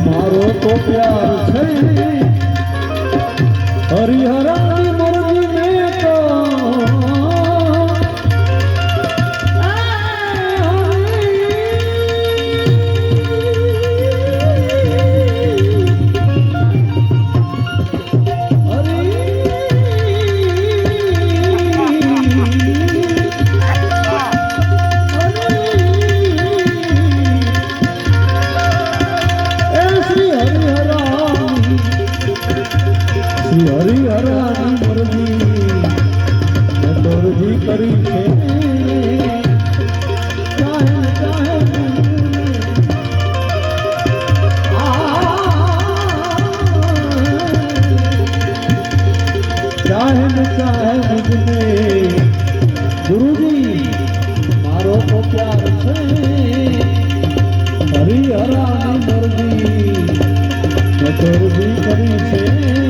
મારો તો પ્યાર છે હરિહરાની મરજી મેં તો હરિહરાની મરજી મરજી કરી છે ચાહે ચાહે ચાહે ને ચાહે મુझને ગુરુજી મારો તો પ્યાર છે હરિહરાની મરજી મરજી કરી છે